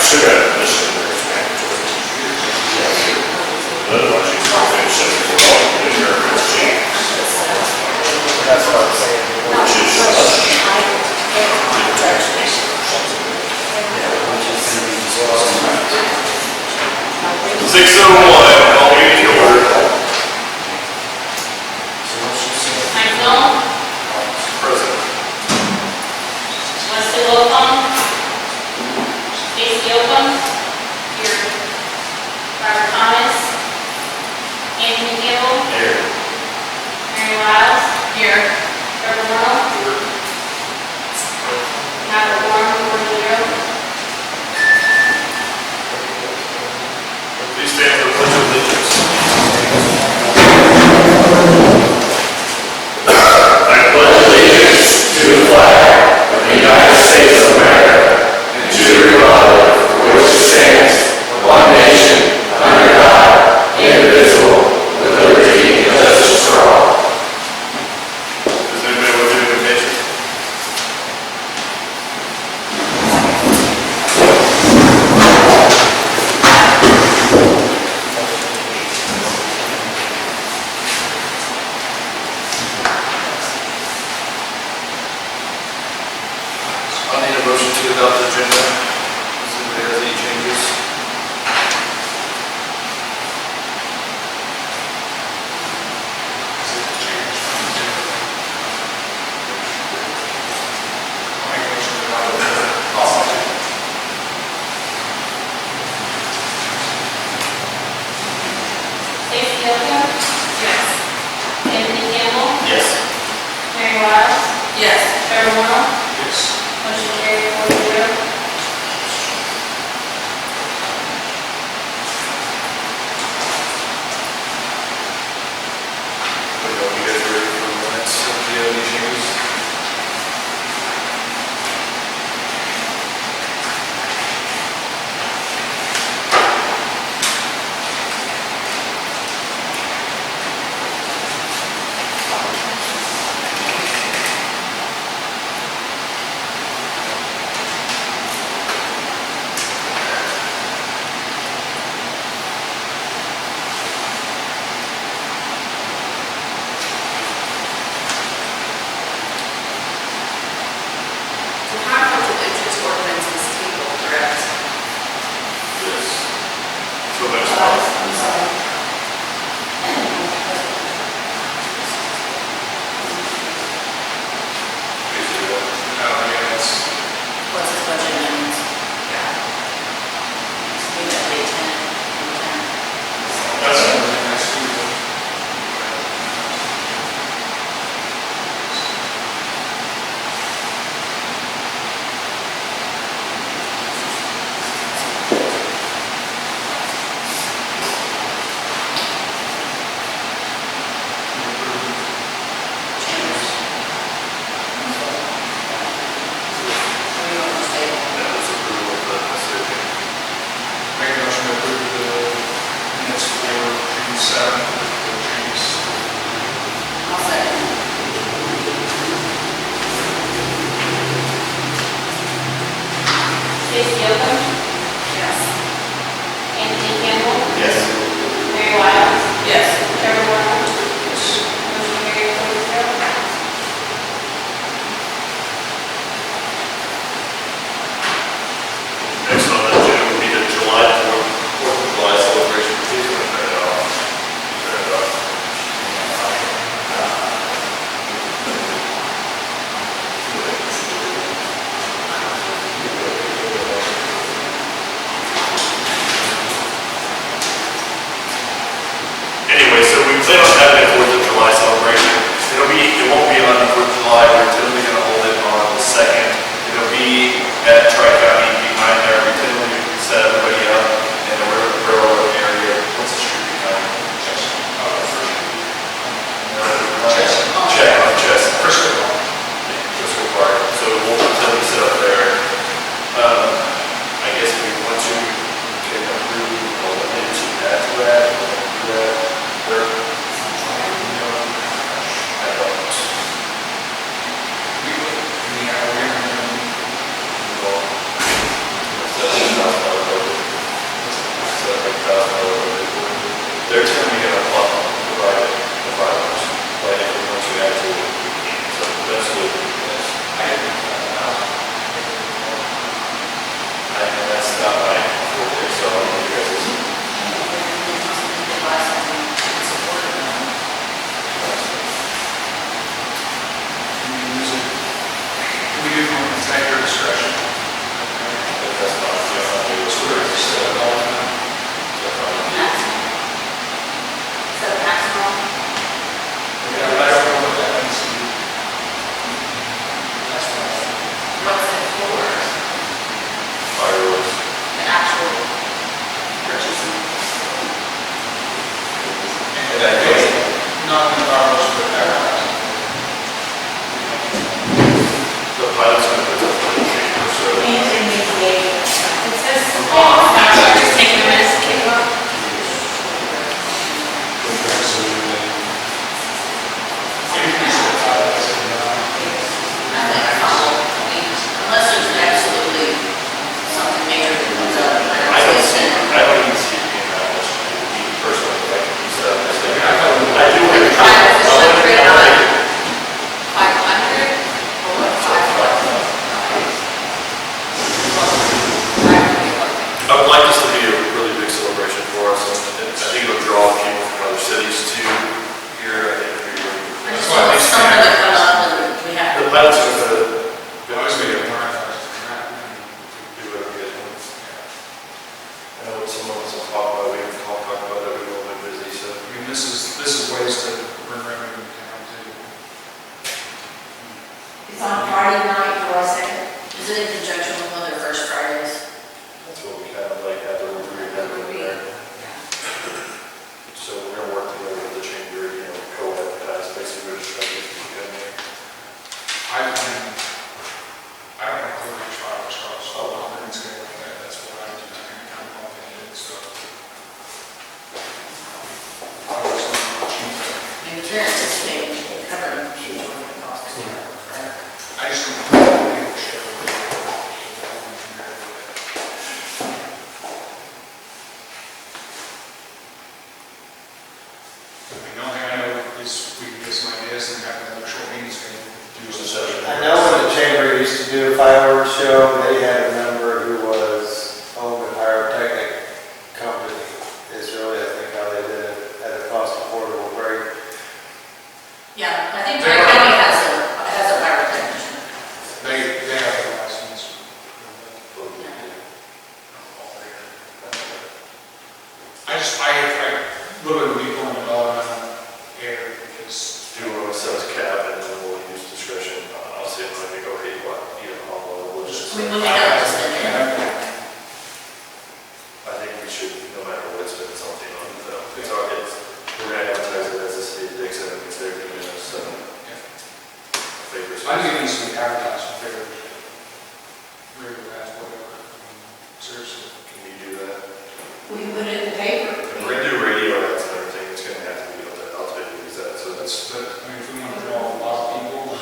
should have this in there, it's mandatory. Otherwise, you can't finish $74 for the airman's cheap. That's what I'm saying. Which is, tax me or something. 6:01, call meeting to order. Michael, Present. Wesley Wilcom, Casey Yocum, here. Robert Thomas, Anthony Campbell, Here. Mary Wiles, here. Trevor Morrow, Howard Warren, 4-0. Please stand for the pledge of allegiance. I pledge allegiance to the flag of the United States of America and to the republic for which it stands, one nation, under God, indivisible, with liberty and justice for all. Does anybody want to do the invitation? I'll need a motion to adopt the agenda. Does anybody have any changes? Casey Yocum? Yes. Anthony Campbell? Yes. Mary Wiles? Yes. Trevor Morrow? Yes. Motion carried 4-0. You guys ready for the minutes? Do you have any changes? The conflict of interest ordinance is tabled, correct? Yes. So next I'm month. sorry. What's his budget amendment? Yeah. Maybe that date 10. That's Chambers. What do you want to say? That was approval of the city. Make a motion to approve the minutes for June 7th with the changes. I'll second. Casey Yocum? Yes. Anthony Campbell? Yes. Mary Wiles? Yes. Trevor Morrow? Motion carried 4-0. Next on the agenda will be the July 4th, 4th of July celebration. Please want to turn it off. Turn it off. someone wants to talk about it, we can talk about it, we're a little bit busy, so. I mean, this is ways to bring revenue to town too. It's on Friday night, July 2nd. Is it in conjunction with one of their first Fridays? That's what we kind of like have to agree that over there. So we're gonna work together with the chamber, you know, co-advertise, basically we're just trying to get people in there. I don't have to reach fireworks across all the hundred and scale like that, that's what I do, I can kind of confident and stuff. I was thinking cheap. I mean, they're anticipating covering a huge amount of costs. I just don't know if people show. I mean, the only thing I know is we can get some ideas and have another short meeting schedule. Do some session. I know when the chamber used to do a fireworks show, they had a member who was owned a pyrotechnic company. Is really, I think, how they did it at a cost affordable rate. Yeah, I think Wright County has a pyrotechnician. They have a license. I literally be pulling a dollar out of air because Do you want to set a cap and then we'll use discretion, I'll see if I can go, hey, what, you know, we'll just. I mean, when they know it's in there. I think we should, no matter what, spend something on it though. We're gonna advertise it as a city of Dixon, and it's they're giving us, favors. I think it needs to be advertised in favor of regular ads, whatever. I mean, seriously. Can you do that? We can put it in the paper. If we're gonna do radio ads and everything, it's gonna have to be, I'll tell you use that, so that's. I mean, if we want to draw a lot of people,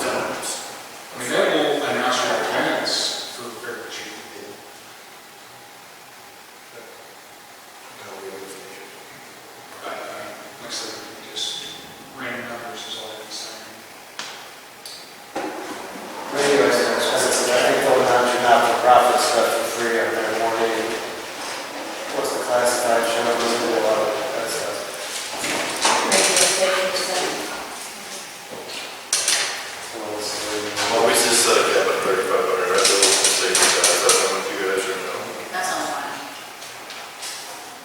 I mean, they will announce your attendance for very cheap. Like I said, just random numbers is all I'm saying. Radio is expensive. I think they'll announce your not-for-profit stuff for free on their morning. What's the classified show? There's a lot of that stuff. Radio station, So we'll see. Well, we just set a cap at 3,500, right, so we'll say, that's what you guys should know. that sounds fine.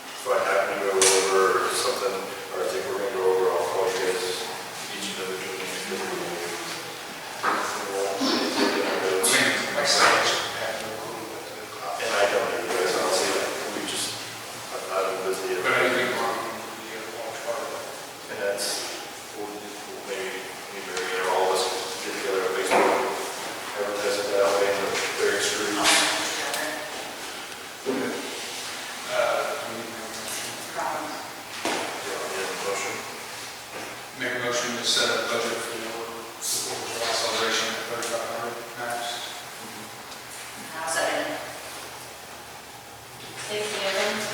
If I happen to go over or something, or I think we're gonna go over, I'll call you guys each individually. I mean, like I said, I just have no clue what to do. And I don't know, you guys, honestly, we just, I've been busy. But anything wrong would be a large part of it. And that's, maybe, or all of us get together on Facebook, advertise it that way, in the various streets. Motion. Make a motion to set a budget for the 4th of July celebration at 3,500 max. I'll second it. Stacy Evans,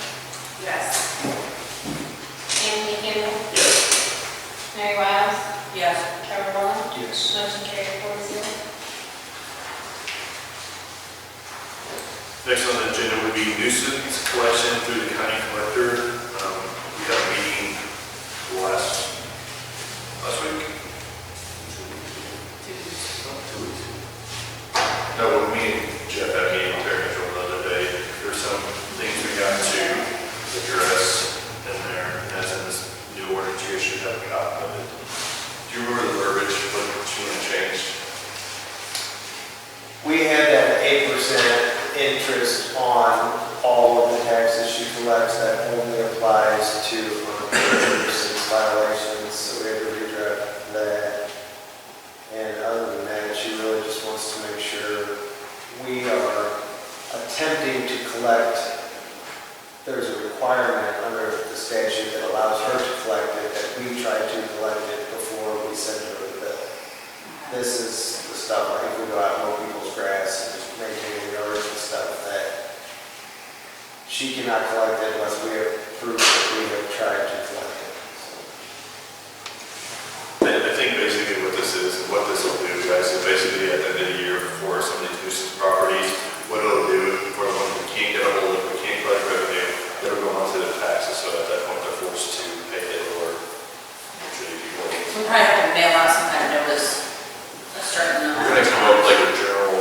Yes. Anthony Campbell, Yes. Mary Wiles, Yes. Trevor Mullen, Yes. motion carried 4-0. Next on the agenda would be nuisance collection through the county collector. We had a meeting last week. 2 weeks. 2 weeks. No, me and Jeff had a meeting with Terry Mitchell the other day. There's some things we got to address in there, and as in this new ordinance, you should have a copy of it. Do you remember the verbiage, what you want to change? We had that 8% interest on all of the taxes she collects. That only applies to nuisance violations, so we had to redraft that. And other than that, she really just wants to make sure we are attempting to collect. There's a requirement under the statute that allows her to collect it, that we try to collect it before we send her the bill. This is the stuff, like if we go out and mow people's grass and just maintain the yards and stuff, that she cannot collect it unless we have proof that we have tried to collect it. I think basically what this is, and what this will do, guys, is basically at the end of the year for some of these nuisance properties, what it'll do for the ones we can't get a hold of, we can't collect revenue, it'll go on to the taxes, so at that point they're forced to pay it, or usually people. We'll probably have to mail out some kind of notice, a certain We're number. gonna come up with like a general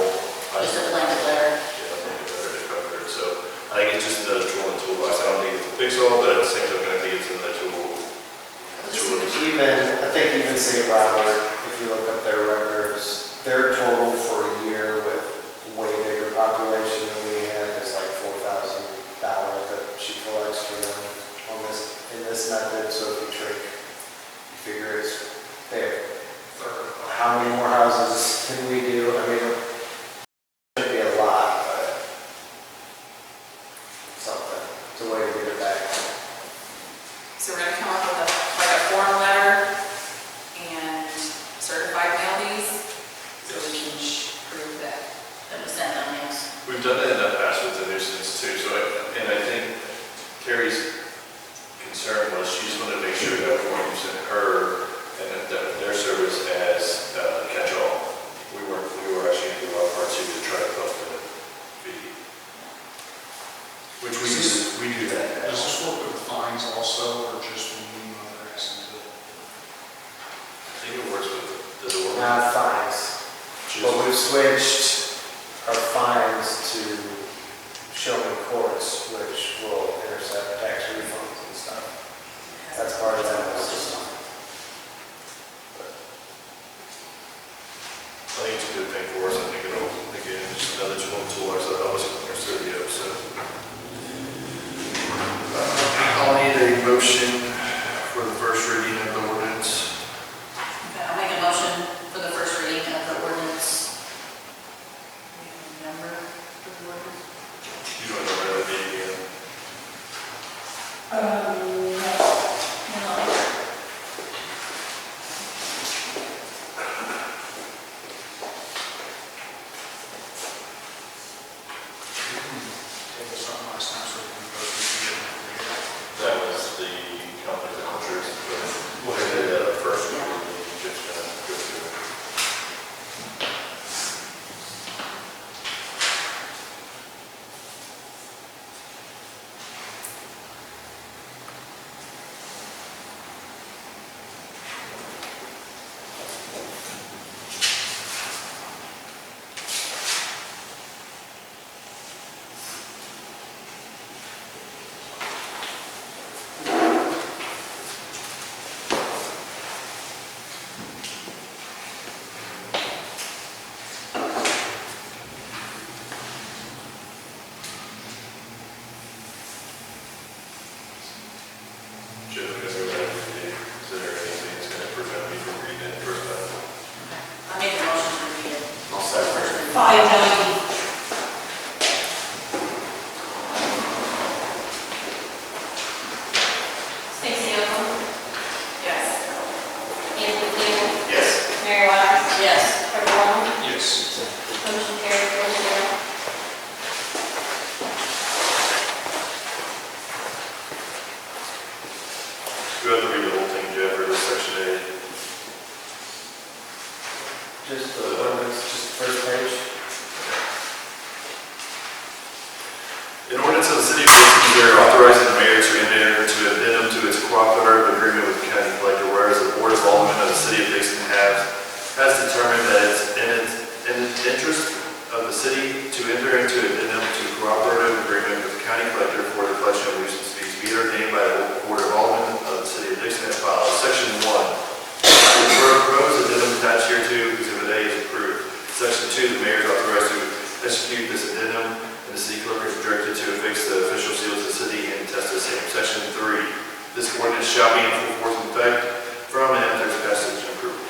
we've done that in the past with the nuisance too, so, and I think Carrie's concern was she just wanted to make sure that everyone using her and that their service as catch-all. We were actually going to do our part too to try to post the fee. Which we do that now. Does this work with fines also, or just when we mow grass and bill? I think it works with, does it work? Not fines, but we've switched our fines to showing courts, which will intercept tax refunds and stuff. That's part of that whole system. I think it's a good thing for us. I think it'll, again, just another tool to help us with our studio, so. I'll need a motion for the first reading of the ordinance. Okay, I'll make a motion for the first reading of the ordinance. Number for the ordinance? You don't know where that be again? No. Take us on last time, so we can go through the. That was the company that insurance, but we'll do that first reading. Just gonna go through it. Should we go through that? Is there anything that's gonna prevent me from reading it first time? I make a motion to read it. I'll say first. 590. Stacy Allen. Yes. Anthony Campbell. Yes. Mary Wiles. Yes. Trevor Long. Yes. Motion carried 4-0. Do we have to read the whole thing, Jeff, or this section A? Just the ordinance, just the first page. An ordinance of the city of Dixon, Missouri authorizing the mayor to enter into an addendum to its cooperative agreement with the county collector, whereas the board of aldermen of the city of Dixon has determined that it's in the interest of the city to enter into an addendum to cooperative agreement with the county collector for the collection of nuisance fees, be it ordained by the board of aldermen of the city of Dixon as follows. Section 1. The proposed addendum attached hereto, Exhibit A, is approved. Section 2. The mayor is authorized to execute this addendum, and the city clerk is directed to affix the official seals of the city and attest the same. Section 3. This ordinance shall be in full force and effect from and after its passage and approval.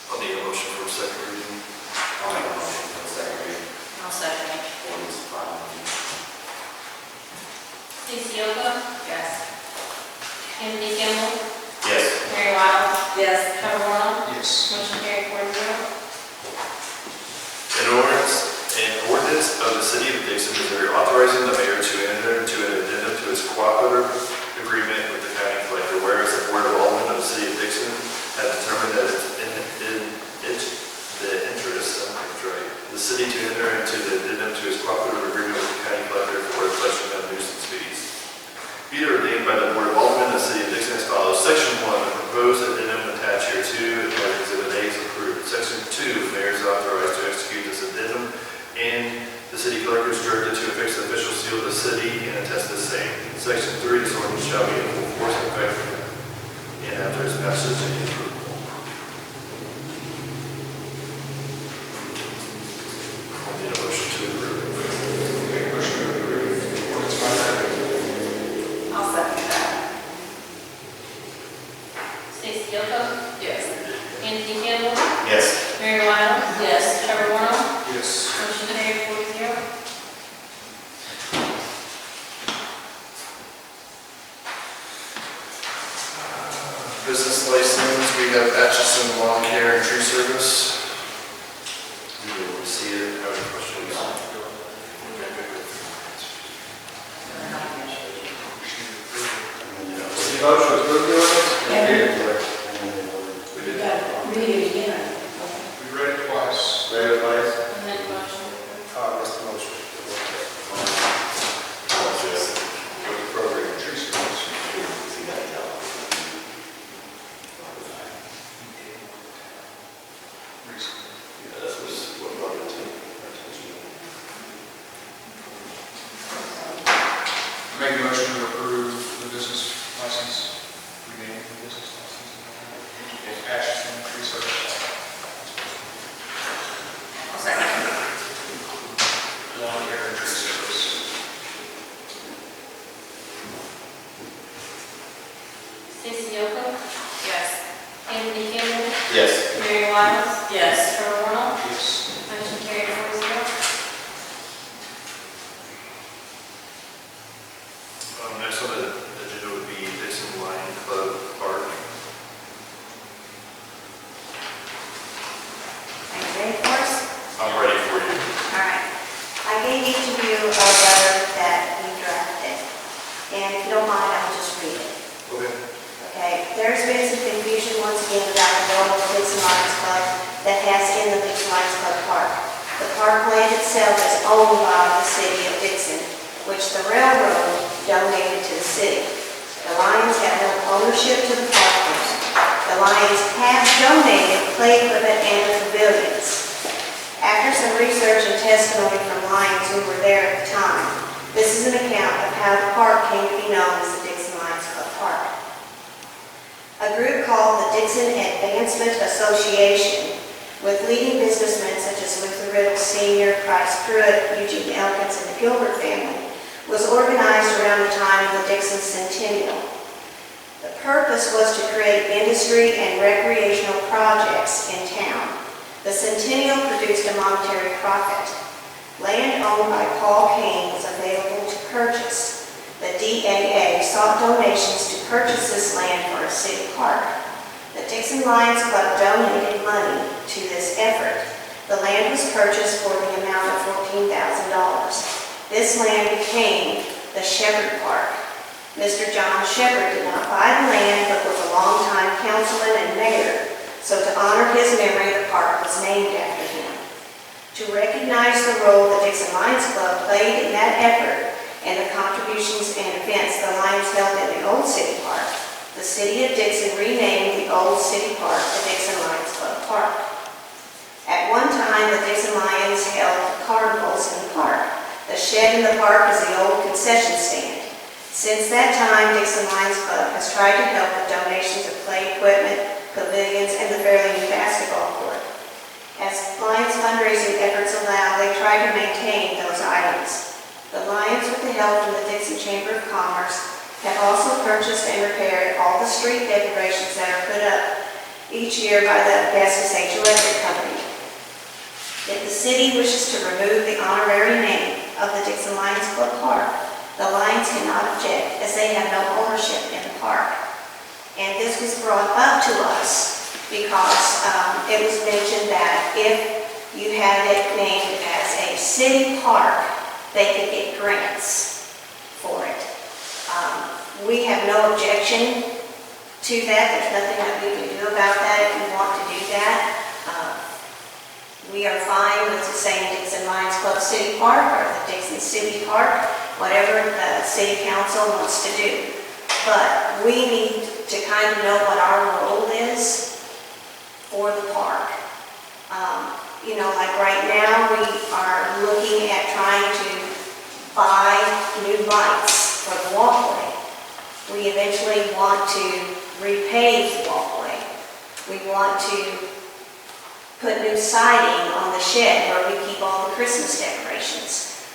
I'll need a motion for second reading. I'll make a motion for the second reading. I'll second it. Ordinance 590. Stacy Allen. Yes. Anthony Campbell. Yes. Mary Wiles. Yes. Trevor Long. Yes. Motion carried 4-0. An ordinance of the city of Dixon, Missouri, authorizing the mayor to enter into an addendum to its cooperative agreement with the county collector, whereas the board of aldermen of the city of Dixon has determined that it's in the interest of the city to enter into the addendum to its cooperative agreement with the county collector for the collection of nuisance fees. Be it ordained by the board of aldermen of the city of Dixon as follows. Section 1. The proposed addendum attached hereto as Exhibit A is approved. Section 2. The mayor is authorized to execute this addendum, and the city clerk is directed to affix the official seal of the city and attest the same. Section 3. This ordinance shall be in full force and effect and after its passage and approval. I need a motion to approve. Make a motion to approve ordinance 590. I'll second that. Stacy Allen. Yes. Anthony Campbell. Yes. Mary Wiles. Yes. Trevor Long. Yes. Motion carried 4-0. Business license, we have Atchison Lawn Care and Tree Service. We will see it, have any questions? Did you vote to approve the ordinance? Yeah. We did, Read it again. we read it twice. Read it twice? And then motion. Oh, missed the motion. With the program tree service. Recently. Make a motion to approve the business license, rename the business license. Ashton Tree Service. I'll second. Lawn care and tree service. Stacy Yocum, Yes. Anthony Campbell, Yes. Mary Wiles, Yes. Trevor Warnock, Yes. motion carried 4-0. Next on the agenda would be Dixon Lion Club Park. Are you ready for us? I'm ready for you. All right. I gave each of you a letter that you drafted, and if you don't mind, I'll just read it. Okay. Okay? There's been some confusion once again about the role of Dixon Lions Club that has in the Dixon Lions Club Park. The parkland itself is owned by the city of Dixon, which the railroad donated to the city. The Lions have no ownership to the parklands. The Lions have donated play equipment and the pavilions. After some research and testimony from Lions who were there at the time, this is an account of how the park came to be known as the Dixon Lions Club Park. A group called the Dixon Advancement Association, with leading businessmen such as Luther Riddle Sr., Price Pruitt, Eugene Elkins, and the Gilbert family, was organized around the time of the Dixon Centennial. The purpose was to create industry and recreational projects in town. The Centennial produced a monetary profit. Land owned by Paul Kane was available to purchase. The DAA sought donations to purchase this land for a city park. The Dixon Lions Club donated money to this effort. The land was purchased for the amount of $14,000. This land became the Shepherd Park. Mr. John Shepherd did not buy the land, but was a longtime councilman and mayor, so to honor his memory, the park was named after him. To recognize the role the Dixon Lions Club played in that effort and the contributions and events the Lions held in the old city park, the city of Dixon renamed the old city park the Dixon Lions Club Park. At one time, the Dixon Lions held carnivals in the park. The shed in the park is the old concession stand. Since that time, Dixon Lions Club has tried to help with donations of play equipment, pavilions, and the fairly new basketball court. As Lions fundraising efforts allow, they try to maintain those items. The Lions, with the help from the Dixon Chamber of Commerce, have also purchased and repaired all the street decorations that are put up each year by the Augustus H. Electric Company. If the city wishes to remove the honorary name of the Dixon Lions Club Park, the Lions cannot object as they have no ownership in the park. And this was brought up to us because it was mentioned that if you had it named as a city park, they could get grants for it. We have no objection to that. There's nothing that we can do about that if you want to do that. We are fine with saying Dixon Lions Club City Park or the Dixon City Park, whatever the city council wants to do. But we need to kind of know what our role is for the park. Like right now, we are looking at trying to buy new lights for the walkway. We eventually want to repave the walkway. We want to put new siding on the shed where we keep all the Christmas decorations.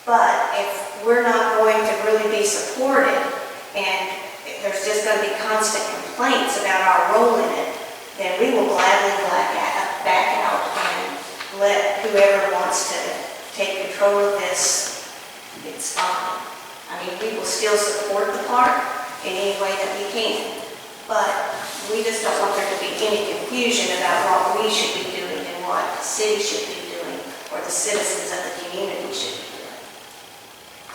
But if we're not going to really be supported and there's just going to be constant complaints about our role in it, then we will gladly back out and let whoever wants to take control of this, it's fine. I mean, we will still support the park in any way that we can, but we just don't want there to be any confusion about what we should be doing and what the city should be doing or the the citizens of the community should be doing.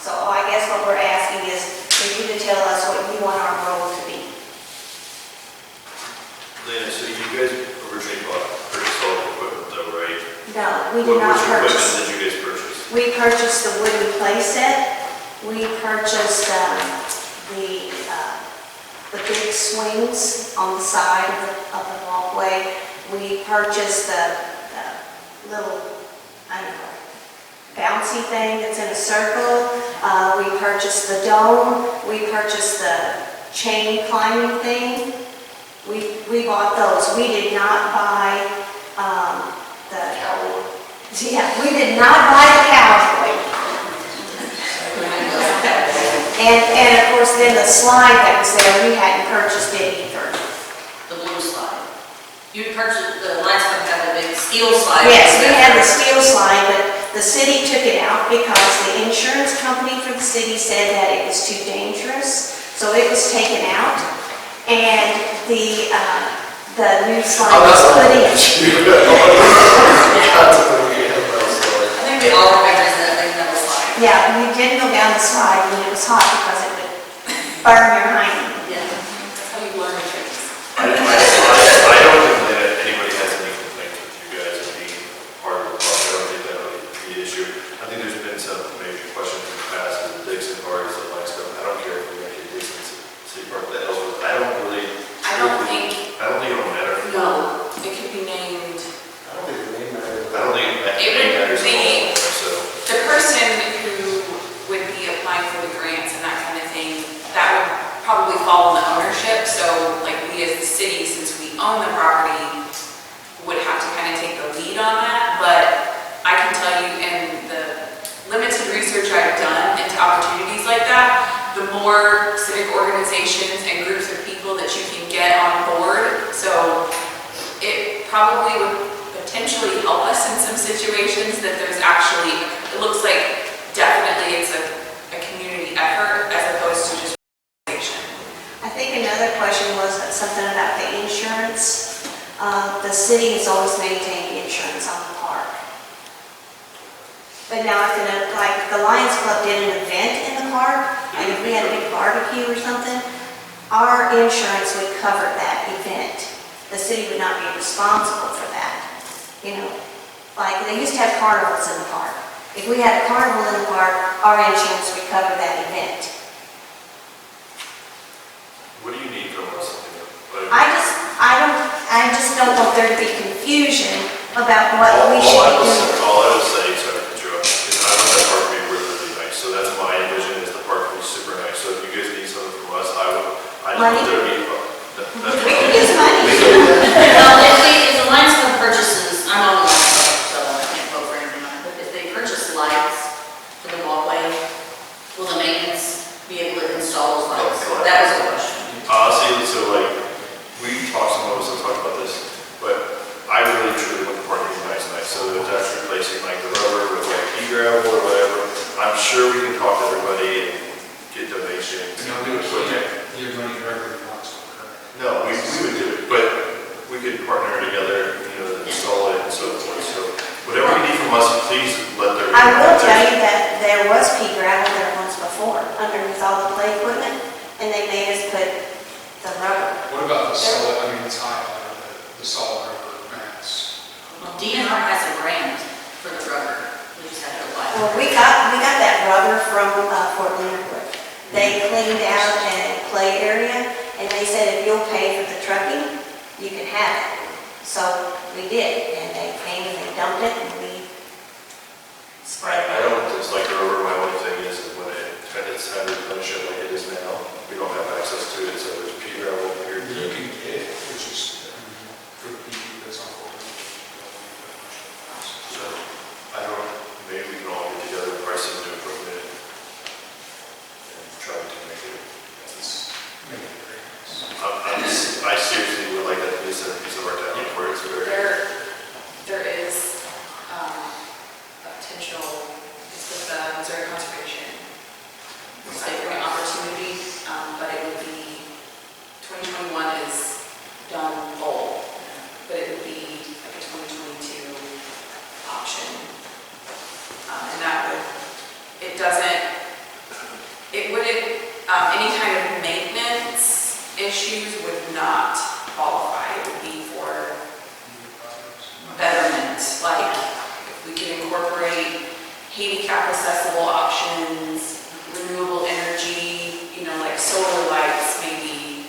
So I guess what we're asking is for you to tell us what you want our role to be. Lena, so you guys originally purchased all the equipment though, right? No, we did not Which equipment purchase. did you guys purchase? We purchased the wooden play set. We purchased the big swings on the side of the walkway. We purchased the little, I don't know, bouncy thing that's in a circle. We purchased the dome. We purchased the chain climbing thing. We bought those. We did not buy we did not buy the cowboy. And of course, then the slide that was there, we hadn't purchased it either. The blue slide. You purchased, the Lions Club had the big steel slide. Yes, we had the steel slide, but the city took it out because the insurance company for the city said that it was too dangerous. So it was taken out, and the new slide was put in. I think we all remember that thing that was slide. Yeah, we didn't go down the slide when it was hot because it would burn your hiney. Yeah. That's how you learn tricks. I don't think that anybody has any complaints with you guys being part of the park. I don't think that would be the issue. I think there's been some major questions in the past with the Dixon Park, the Lions Club. I don't care if we make it Dixon City Park, the Ellsworth. I don't think it'll matter. No, it could be named, I don't think the name matters. I don't think It it would matters at be- all, so. the person who would be applying for the grants and that kind of thing, that would probably fall in the ownership. So like we as the city, since we own the property, would have to kind of take the lead on that. But I can tell you in the limited research I've done into opportunities like that, the more civic organizations and groups of people that you can get on board. So it probably would potentially help us in some situations that there's actually, it looks like definitely it's a community effort as opposed to just organization. I think another question was something about the insurance. The city has always maintained insurance on the park. But now if the Lions Club did an event in the park, and if we had a big barbecue or something, our insurance would cover that event. The city would not be responsible for that. You know, like they used to have carnivals in the park. If we had a carnival in the park, our insurance would cover that event. What do you need from us? I just don't want there to be confusion about what we should be doing. All I was saying, sorry to interrupt, is I want that park to be really, really nice. So that's my vision, is the park to be super nice. So if you guys need something from us, I just want there to be. We can use money. Well, if the Lions Club purchases, I'm on the Lions Club, so I can't vote for anything on it, but if they purchase lights for the walkway, will the maintenance be able to install those lights? That was the question. Honestly, so like, we talked, some of us have talked about this, but I really truly want the park to be nice. So if that's replacing like the rubber with like e-gravel or whatever, I'm sure we can talk to everybody and get donations. And you'll do it, you're doing it directly from us, correct? No, we would do it, but we could partner together, install it and so forth. So whatever you need from us, please let there. I will tell you that there was pea gravel there once before, underneath all the play equipment, and they made us put the rubber. What about the solid, it's high, the solid rubber mats? Well, DNR has a grant for the rubber, we just had to apply. Well, we got that rubber from Fort Leonard Wood. They cleaned out a play area, and they said if you'll pay for the trucking, you can have it. So we did, and they came and they dumped it, and we spread I it. don't dislike the rubber. My only thing is when it's had to punish it like it is now, we don't have access to it, so there's pea gravel here. You can get it, which is, for the people that's on board. So I don't know, maybe we can all get together and price some new equipment and try to make it. I seriously would like that to be a centerpiece of our town where it's very. There is issues would not qualify. It would be for betterment, like if we can incorporate handicap accessible options, renewable energy, you know, like solar lights maybe,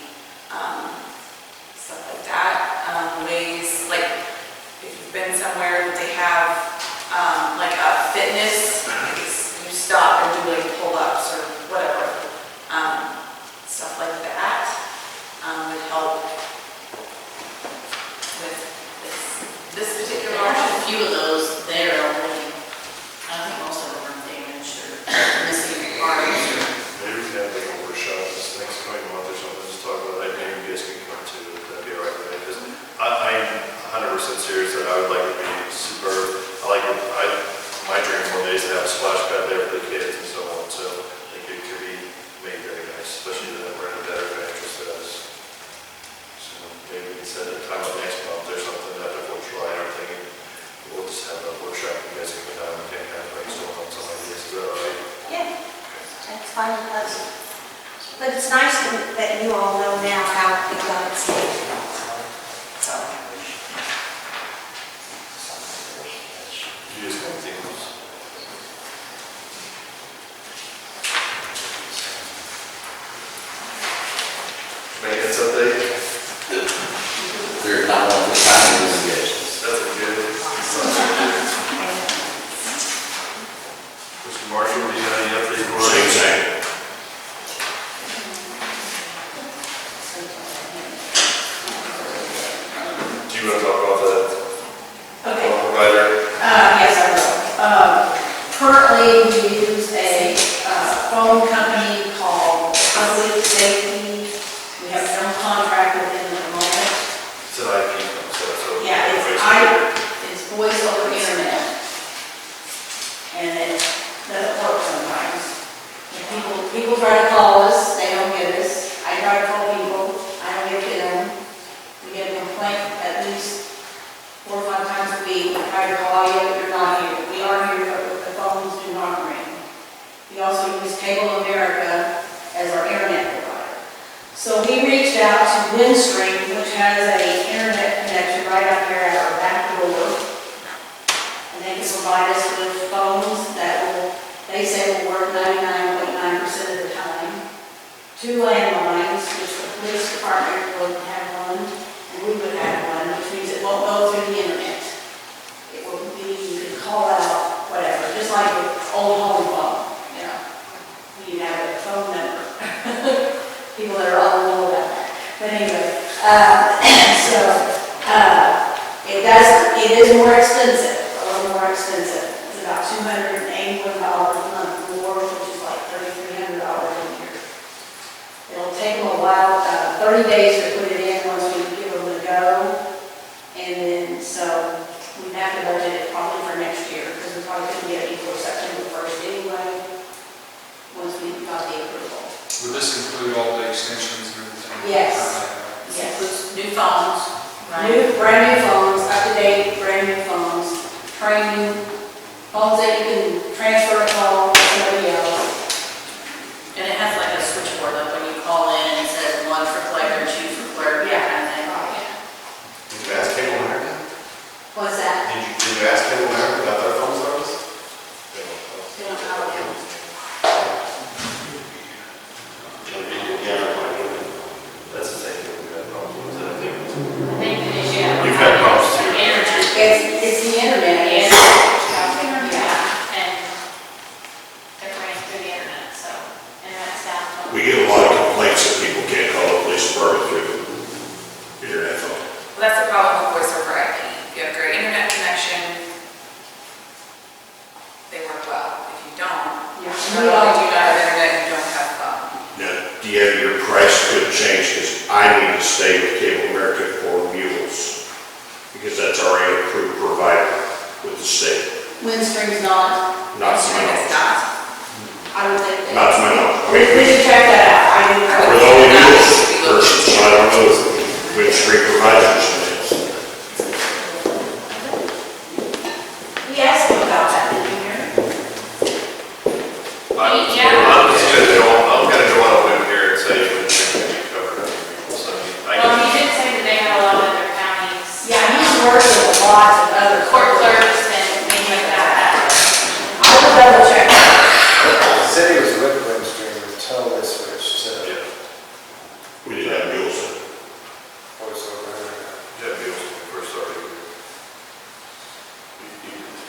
stuff like that. Ways, like if you've been somewhere that they have like a fitness, you stop and do like pull-ups or whatever. Stuff like that would help with this particular There are option. a few of those there already. I think most of them are damaged or missing parts. Maybe we can have like a workshop this next coming month or something, just talk about that, maybe you guys can come to, that'd be all right with me, because I'm 100% serious that I would like it to be superb. My dream one day is to have a splash pad there for the kids and so on, so I think it could be made very nice, especially that we're in a better financial status. So maybe we can set a time up next month or something after we'll try everything, and we'll just have a workshop, you guys can come down and kind of brainstorm on some ideas, is that all right? Yeah, that's fine with us. But it's nice that you all know now how it got its name. So, You just want things. Maintenance update? There's not one for county investigations. That's a good. Mr. Marshall, do you have any update for us? Same. Do you want to talk about that? Okay. Provider? Yes, I will. Currently, we use a phone company called Public Safety. We have no contract with them at the moment. It's an IP concept, so. Yeah, it's voice over internet. And it doesn't work sometimes. And people try to call us, they don't get us. I try to call people, I don't get to them. We get a complaint at least 4 or 5 times a week. I try to call you, you're not here. We are here, but the phones do not ring. We also use Cable America as our internet provider. So we reached out to Windstream, which has an internet connection right up here at our back door. And they can provide us with phones that will, they say will work 99.9% of the time. 2 landlines, which the police department would have one, and we would have one, which means it won't go through the internet. It will be, you can call out, whatever, just like an old home phone, you know. You have a phone number. People that are all know about that. But anyway, it is more expensive, a little more expensive. It's about $281 a month more, which is like $3,300 a year. It'll take them a while, 30 days to put it in once we give them a go. And then, so we have to budget it probably for next year, because we probably couldn't get it before September 1st anyway, once we got the approval. Would this include all the extensions and everything? Yes. This includes new phones, right? Brand new phones, up-to-date, brand new phones, training, phones that you can transfer a call to somebody else. And it has like a switchboard, like when you call in, it says 1 for clerk, 2 for clerk, that kind of thing. Did you ask Cable America? What's that? Did you ask Cable America about their phone service? They don't have it. That's the same thing we've had problems with, I think. I think it is, yeah. You've had problems too. Energy. It's the internet, And, yes. yeah, and they're running through the internet, so internet's down. We get a lot of complaints that people can't call the police department through the internet phone. Well, that's the problem with voice over IP. If you have great internet connection, they work well. If you don't, Yeah. not only do you not have internet, you don't have phone. Now, do you have your price could change, because I need to stay with Cable America for mules, because that's already an approved provider with the state. Windstream's not, Not to my It's knowledge. not. I would think. Not to my knowledge. I We mean, should check that out. I didn't know. we're the only mules person, so I don't know which street providers it is. We asked him about that, didn't you hear? Yeah. I'm just gonna go on a whim here and say it would be covered. court clerks and things like that. I will double check. The city was with Windstream until they switched to Yeah, We didn't have mules. voice over internet. yeah, Beals when we first started.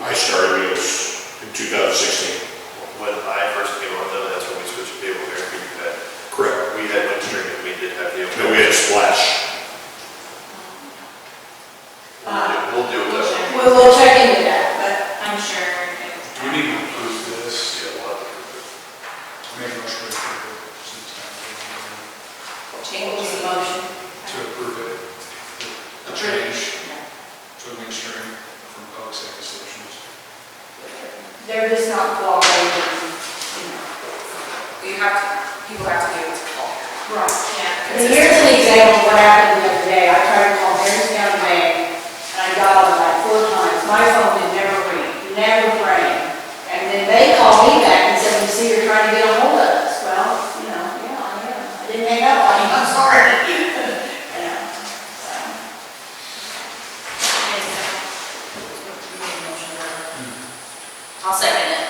I started mules in 2016. When I first came on, though, that's when we switched to cable here. Correct. We had Windstream and we did have cable. Then we had Splash. We'll do it. We'll check into that, but I'm sure. Do we need to approve this? Yeah, we'll have to. Make a motion to approve it. Since it's time change the motion. to approve it. The change to Windstream from Public Safety Solutions. They're just not cooperating, you know. People have to be able to call. Right. Yeah. And here's an example of what happened the other day. I tried to call Harris County Bank, and I dialed it like 4 times. My phone did never ring, never rang. And then they called me back and said, "We see you're trying to get a hold of us." Well, you know, yeah, I am. I didn't hang up on you, I'm sorry. You know, so. I'll second it.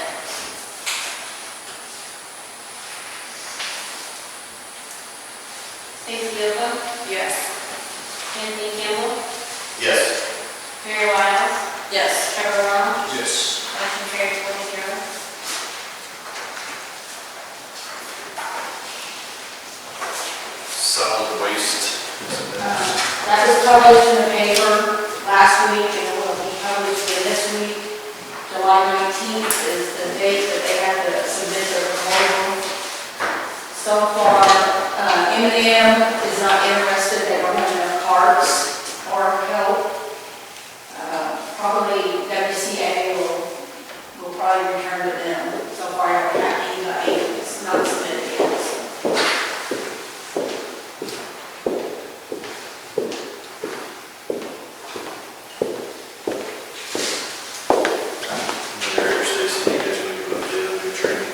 Stacy Alco, Yes. Anthony Campbell, Yes. Mary Wiles, Yes. Trevor Long, Yes. motion carries 4-0. Solid waste. That was published in the paper last week, and it will be published again this week. July 19th is the date that they have to submit their proposal. So far, M&M is not interested, they don't have enough parts or help. Probably WCA will probably return to them. So far, I haven't had anybody, it's not submitted yet, so. Mary or Stacy, you guys want to give an update on your training?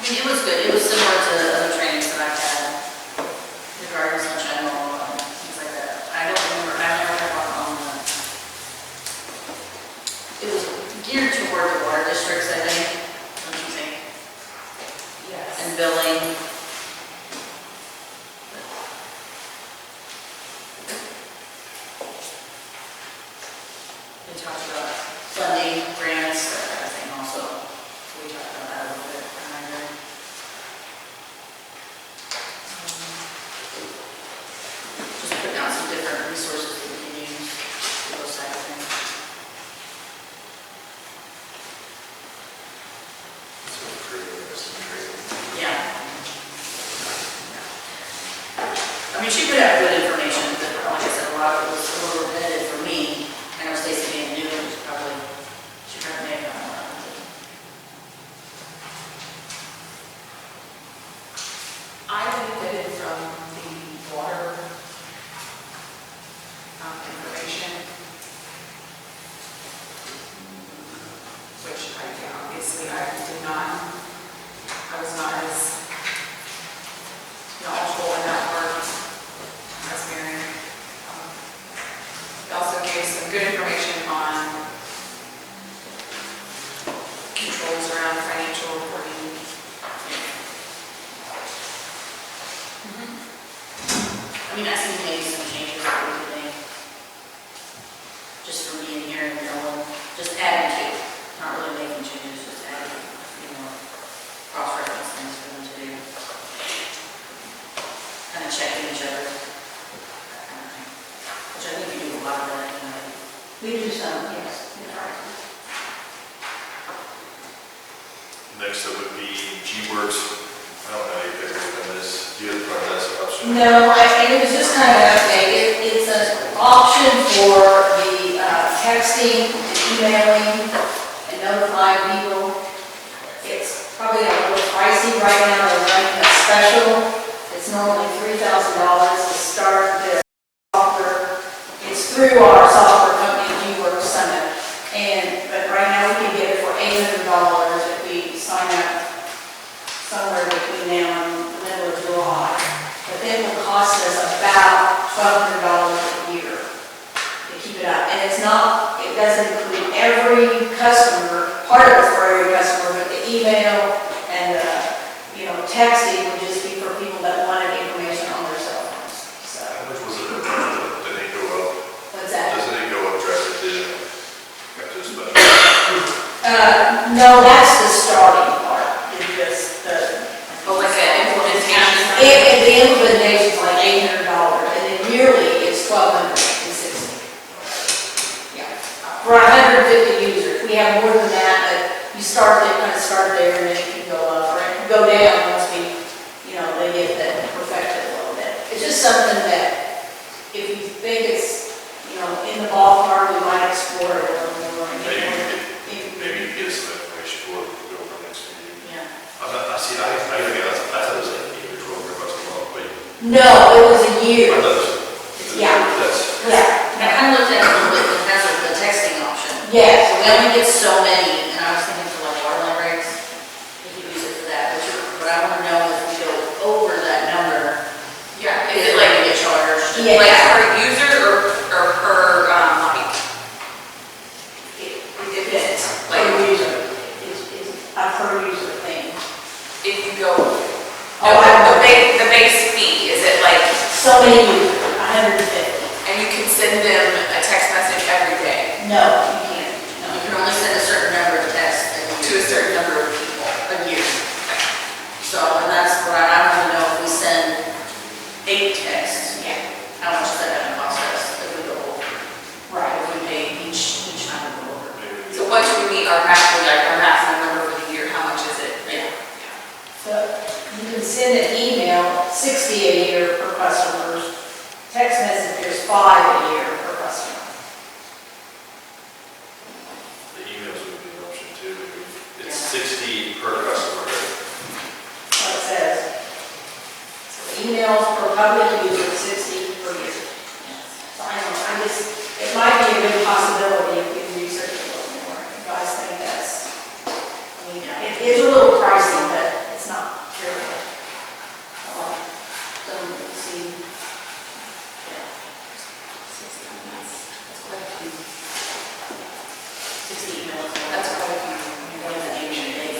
It was good, it was similar to other trainings that I've had regarding sunshine law and things like that. I don't remember, I never had one on the, it was geared toward the water districts, I think, don't you think? Yes. And billing. We talked about funding, grants, that kind of thing also. We talked about that a little bit, remember? Just put down some different resources that we can use for those type of things. So pretty interesting training. Yeah. I mean, she put out good information, but like I said, a lot of it was a little repetitive for me. I know Stacy being new, she probably, she tried to make it on her. I benefited from the water information, which obviously I did not, I was not as knowledgeable in that part as Mary. It also gave some good information on controls around financial reporting. I mean, I see maybe some changes that we could make. Just from being here and knowing, just adding to, not really making changes, just adding, you know, cross-reference things for them to do. Kind of checking each other, that kind of thing. Which I think we do a lot of that, you know. We do some, yes. Next up would be G-Works. I don't know how you figured on this. Do you have part of that option? No, and it was just kind of an update. It's an option for the texting and emailing and notifying people. It's probably a little pricey right now. They're running a special. It's normally $3,000 to start their software. It's through our software company, G-Works Summit. But right now we can get it for $800 if we sign up somewhere between now and the middle of July. But it will cost us about $1,200 a year to keep it up. And it's not, it doesn't include every customer, part of it's for every customer, but the email and the, texting would just be for people that wanted information on their cell phones. So, How much was it? Did it go up? what's that? Doesn't it go up drastically after this budget? No, that's the starting part, it's just the. But like an implementation. The implementation's like $800, and then yearly it's $1,260. Yeah, for 150 users, we have more than that, but you start there, and then it can go up, or it can go down once we, they get that perfected a little bit. It's just something that, if you think it's, in the ballpark, we might explore it a little more. and get more- Maybe you get some information for it, go over next meeting. Yeah. I thought it was like $8 or $12 a month, but No, it was a year. I thought it was. Yeah. That's, Yeah. I kind of looked at it a little bit because of the texting option. Yes. So we only get so many, and I was thinking for like water line breaks, we could use it for that. But I want to know if we go over that number, Yeah, is is it it like like, we get charged? Yeah. like per user or per, like, It depends. Like- Per user. It's a per user thing. if you go, Oh, the base fee, is it like, So many users, 150. and you can send them a text message every day No, you can't. No, you can only send a certain number of texts to a certain number of people? a year. So, and that's what I want to know, if we send 8 texts, Yeah. how much is that going to cost us if we go over? Right. If we pay each time we go over? maybe. So once we meet our maximum number for the year, how much is it? Yeah. So you can send an email, 60 a year per customer. Text messages, 5 a year per customer. The emails would be an option too. Maybe it's Yeah. 60 per customer, right? What it says. So emails per public user, 60 per year. So I don't know, it might be a good possibility if we research it a little more. You guys think that's, it is a little pricey, but it's not terrible. So, let's see. That's quite a few. 60 emails. That's quite a few. What is that even a day?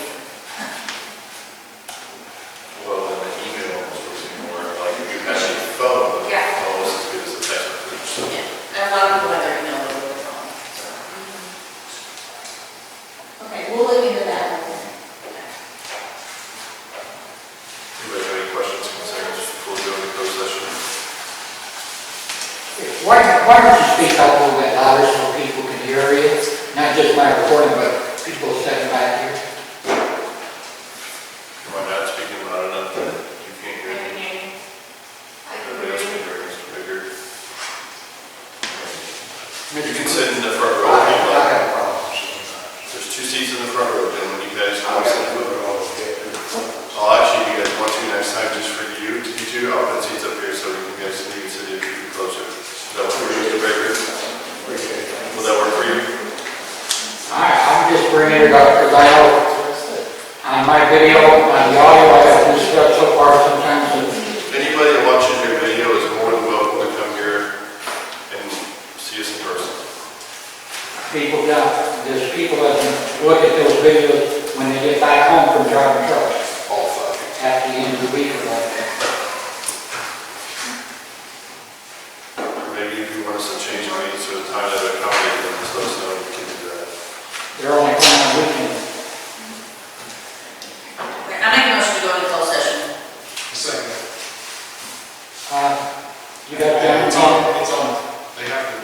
Well, then the email is really more like if you have a phone, Yeah. almost as good as a text message. So Yeah, and a lot of people have their email over their phone, so. Okay, we'll look into that. anybody have any questions, concerns before we go into closed session? Why don't you speak up a little bit louder so people can hear you? Not just my recording, but people sitting back here. Am I not speaking loud enough that you can't hear me? Everybody else can hear me, Mr. Bigger. You can sit in the front row if you'd like. I have problems. There's 2 seats in the front row, gentlemen. You guys can always sit. I'll actually be at 1, 2 next time just for you two. I'll put seats up here so we can guys leave so you can be closer. Does that work for you, Mr. Baker? Will that work for you? I'm just bringing it up because I know on my video, on the audio, I have this stuff so far sometimes. Anybody that watches your video is more than welcome to come here and see us in person. There's people that look at those videos when they get back home from driving trucks All 5. at the end of the week or like that. Or maybe if you want us to change the meeting to a time that accommodates them, just let us know, we can do that. They're only coming on weekends. Okay, I make a motion to go into closed session. Second. You got that? It's on, they have to,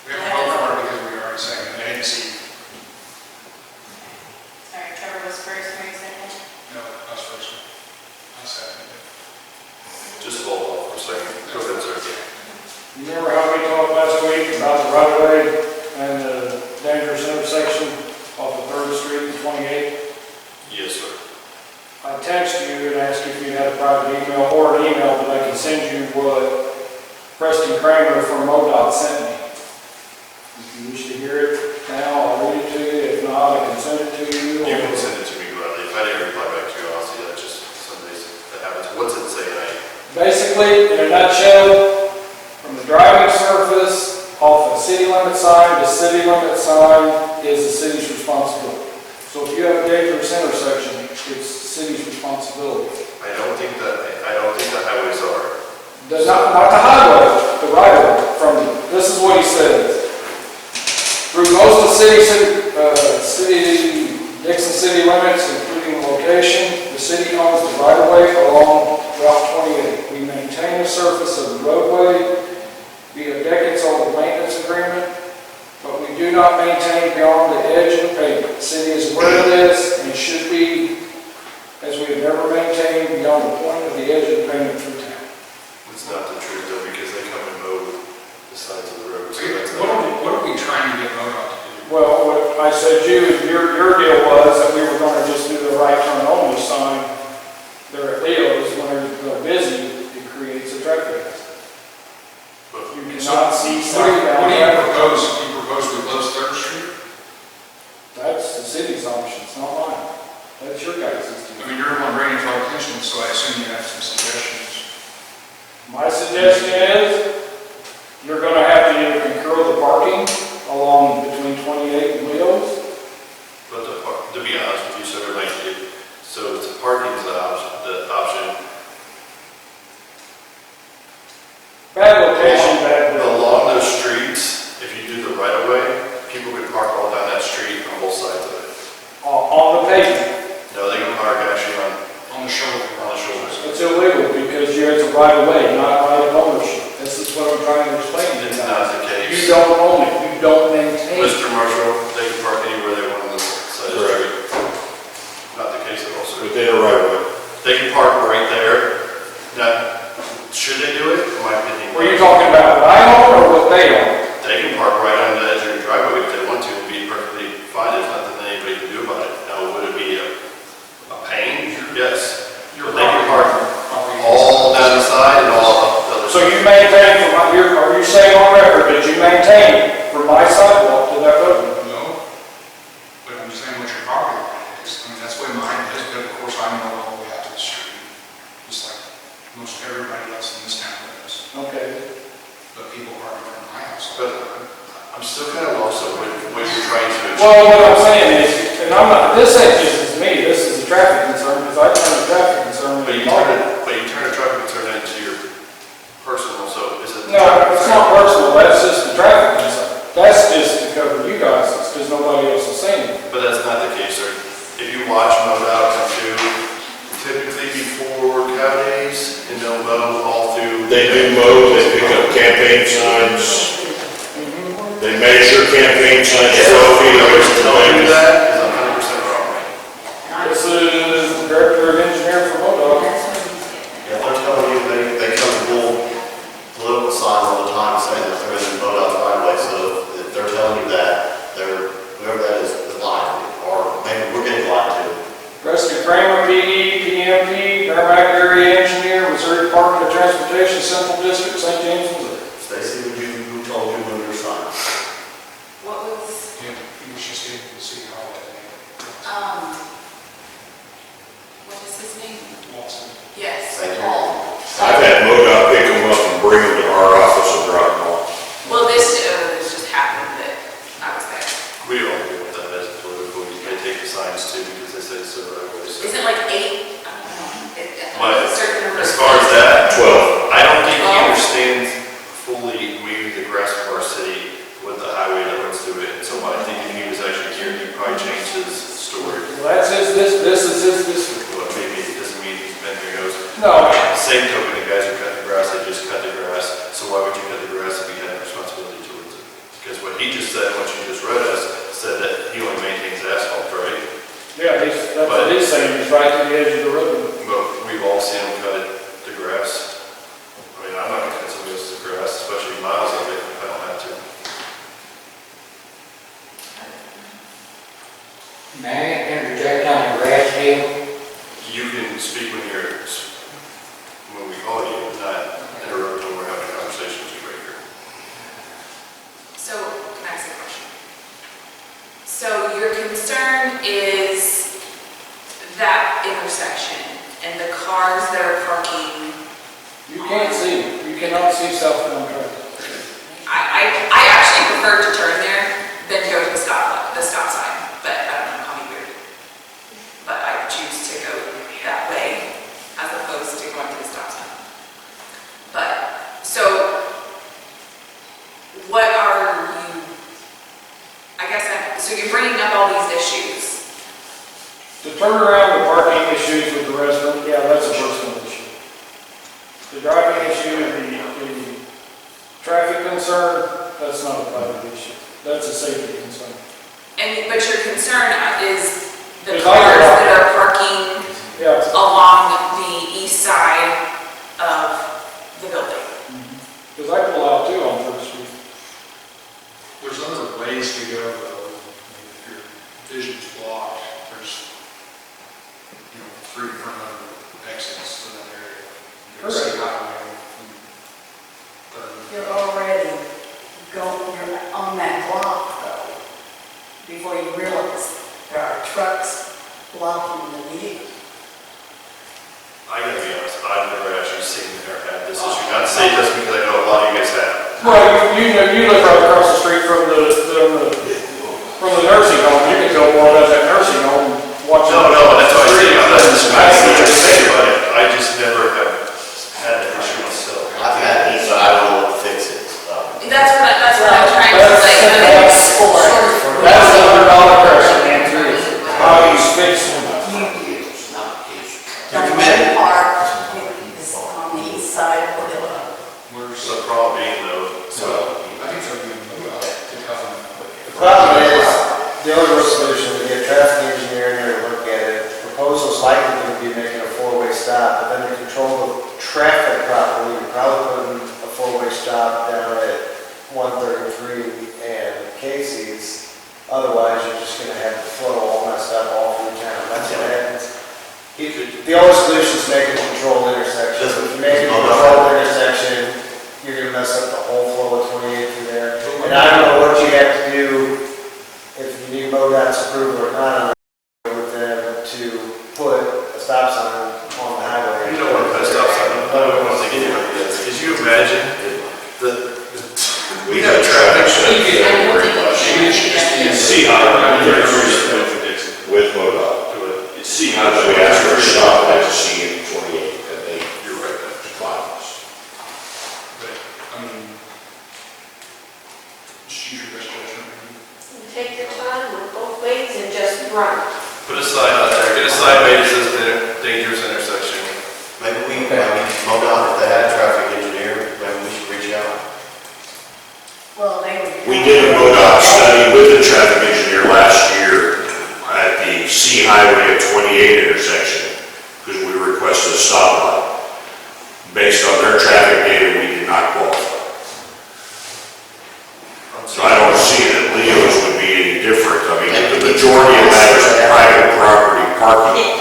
we have to vote for it because we already seconded, they didn't see, Sorry, Trevor was first, Mary second. no, us first. I seconded it. Just hold on for a second. Go ahead, sir. Remember how we talked last week about the right of way and the dangerous intersection off of 3rd Street and 28th? Yes, sir. I texted you and asked if you had a private email or an email that I can send you what Preston Kramer from MoDOT sent me. If you wish to hear it now, I'll read it to you. If not, I can send it to you. You can send it to me gladly. If I didn't reply back to you, honestly, that's just some basic that happens. What's it say? Basically, in a nutshell, city limit sign, the city limit sign is the city's responsibility. So if you have a dangerous intersection, it's the city's responsibility. I don't think the highways are. Not the highway, the right of way from, this is what he says. Through most of the Dixon city limits, including the location, the city owns the right of way along Route 28. We maintain the surface of the roadway via decades-old maintenance agreement, but we do not maintain beyond the edge of the pavement. The city is aware of this and should be, as we have never maintained beyond the point of the edge of the pavement through town. It's not the truth though, because they come and mow the sides of the road. So that's What are we trying to get MoDOT to do? Well, what I said, your deal was that we were going to just do the right turn only sign there at Leo's when they're busy, it creates a traffic accident. But You cannot see What sign do down you there. propose? Do you propose we close Third Street? That's the city's option, it's not mine. That's your guys' I deal. mean, you're the one bringing it to our attention, so I assume you have some suggestions. My suggestion is, you're going to have to either concur the parking along between 28 and Leo's. But to be honest with you, so everybody, so it's parking is the option. Bad location, bad bill. Along those streets, if you do the right of way, people can park all down that street on both sides of it. On the pavement. No, they can park actually On the shoulder. on the shoulders. It's illegal because you have a right of way, not right of ownership. This is what I'm trying to explain to you It's guys. not the case. You don't own it, you don't maintain it. Mr. Marshall, they can park anywhere they want on the side of the street. Not the case at all, sir. Within a right of way. They can park right there. Now, should they do it? In my opinion. Were you talking about what I own or what they own? They can park right on the edge of your driveway if they want to, and be perfectly fine. There's nothing that anybody can do about it. Now, would it be a pain? Yes. But they can park all down the side and all up the other So side. you maintain from my, are you saying on record that you maintain from my sidewalk to that road? No, but I'm just saying what your property line is. I mean, that's the way mine is, but of course I know all the way out to the street, just like most everybody else in this town does. Okay. But people park in front of my house. But I'm still kind of lost on what you're trying to achieve. Well, what I'm saying is, and I'm not, this ain't just me, this is a traffic concern, because I turn a traffic concern. But you turn a traffic concern into your personal, so is it? No, it's not personal, that's just the traffic concern. That's just to cover you guys, because nobody else is saying it. But that's not the case, sir. If you watch MoDOT come to, typically before cow days, and they'll mow all through. They do mow, they pick up campaign signs, they measure campaign signs, 12 feet away from the Tell you lanes. that is 100% wrong. This is the director of engineering for MoDOT. Yeah, they're telling you, they come and pull political signs all the time saying that they're in the MoDOT right away, so if they're telling you that, whoever that is lying, or maybe we're getting lied to. Rusty Kramer, PE, PMP, Merrimack Area Engineer, Missouri Department of Transportation, Central District, St. James, Missouri. Stacy, who told you when your sign? What was, Yeah, he was just in the city hall that day. what is his name? Watson. Yes, Thank you. Paul. I've had MoDOT pick them up and bring them to our office and drop them off. Well, this just happened that I was there. We don't agree with that as political. They take the signs too because they say it's the right way. So. Is it like 8? I don't know. But A certain number. as far as that, 12. I don't think he Oh. understands fully maybe the grasp of our city with the highway that runs through it. So I think if he was actually here, he'd probably change his story. Well, that's his, this is his district. But maybe it doesn't mean he's been here, knows. No, Same token, the guys who cut the grass, they just cut the grass. So why would you cut the grass if you had a responsibility towards it? Because what he just said, what you just read us, said that he only maintains asphalt, right? yeah, that's what he's saying, he's right to the edge of the road. But we've all seen him cut the grass. I mean, I'm not gonna cut somebody else's grass, especially miles of it, if I don't have to. May I interject on the grass deal? You can speak when we call you, not interrupt when we're having a conversation with you right here. So, can I ask a question? So your concern is that intersection and the cars that are parking. You can't see, you cannot see southbound traffic. I actually prefer what are you, I guess, so you're bringing up all these issues. To turn around the parking issues with the resident, yeah, that's a personal issue. The driving issue, the traffic concern, that's not a private issue. That's a safety concern. But your concern is the There's cars other- that are parking Yeah. along the east side of the building. Because I pull out too on First Street. There's other ways to go though. If your vision's blocked, there's, 3 different exits to that area. You can see highway from Third. You're already you're on that block though, before you realize there are trucks blocking the view. I gotta be honest, I've never actually seen or had this issue. Not to say just because I know a lot of you guys have. Well, you live right across the street from the nursing home. You can go more at that nursing home, watch. No, that's what I say. I'm not dismissing what you're saying about it. I just never have had that issue myself. I've had these, but I don't know what the fix is. That's what I'm trying to say. That's $100 question, answer is how you fix them. You're committed. Park is on the east side of the building. Where's, The problem being though, I think they're going to move out to cover. The problem is, the only real solution, we get a traffic engineer in there to look at it. Proposal's likely going to be making a 4-way stop, but then to control the traffic properly, you're probably putting a 4-way stop down at 133 and Casey's. Otherwise, you're just going to have the flow all messed up all through town. That's what happens. The only solution is make a controlled intersection. If you make a controlled intersection, you're going to mess up the whole flow of 28 through there. And I don't know what you have to do, if you need MoDOT's approval or not, with them to put a stop sign on the highway. you know what that stop sign, I don't want to think anybody does. Could you imagine we have traffic. See how with MoDOT. See how we ask for a stop at the C in 28, and they, You're right. decline us. But, just use your best judgment. Take your time with both ways and just run. Put a sign out there, get a sign made that says dangerous intersection. Maybe MoDOT, if they had a traffic engineer, maybe we should reach out. Well, they would. We did a MoDOT study with the traffic engineer last year at the C Highway at 28 intersection, because we requested a stoplight. Based on their traffic data, we did not qualify. So I don't see that Leo's would be any different. I mean, the majority of that is private property parking.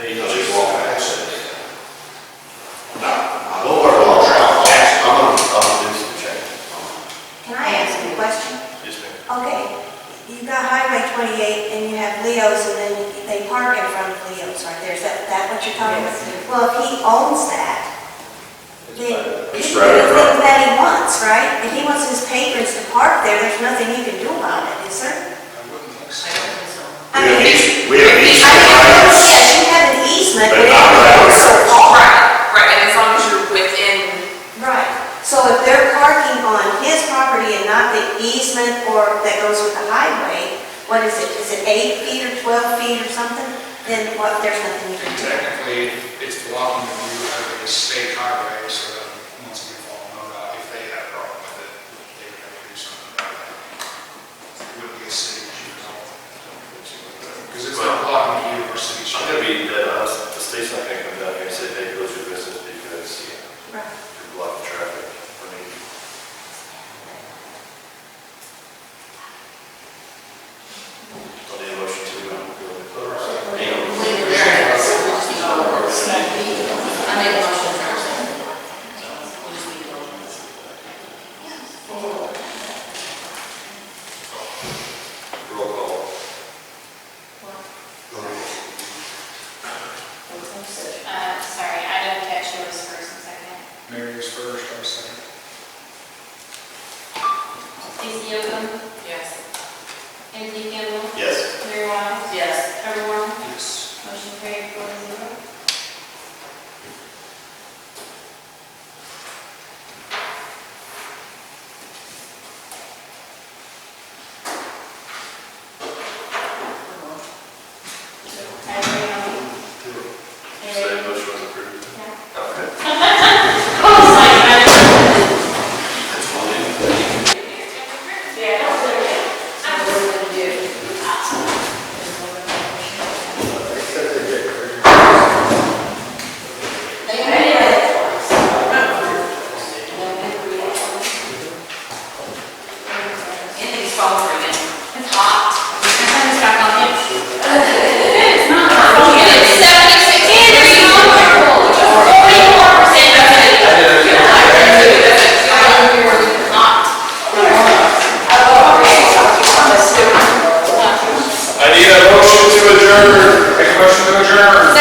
Hey, Because it's wrong access. We'll work on it. I'm gonna do some checking. Can I ask you a question? yes, ma'am. Okay, you got Highway 28 and you have Leo's and then they park in front of Leo's right there. Is that what you're talking about? Well, if he owns that, then he It's can do private anything that he wants, right? If he wants his patrons to park there, there's nothing you can do about it, is there? I wouldn't think so. I don't think so. I mean, We have I easement mean, rights. yes, you have an easement, But but it not goes right. so far. Right, and as long as you're within, Right, so if they're parking on his property and not the easement or that goes with the highway, what is it? Is it 8 feet or 12 feet or something? Then what, there's nothing you can And do. technically, it's blocking the view of a state highway, so that once we follow MoDOT, if they have a problem with it, they would have to do something about that. It wouldn't be a city issue at all. Because it's not blocking the view of our city I'm street. gonna be dead honest, the state's not gonna come down here and say, hey, close your business because Right. you're blocking traffic. I mean, I'll need a motion to go and close. I made a motion for a second. We just need to vote on this. Roll call. Sorry, I didn't catch who was first and second. Mary was first, I was second. Stacy Oakham, yes. Anthony Campbell, Yes. Mary Wiles, Yes. Trevor Warren, Yes. motion carried adjourned.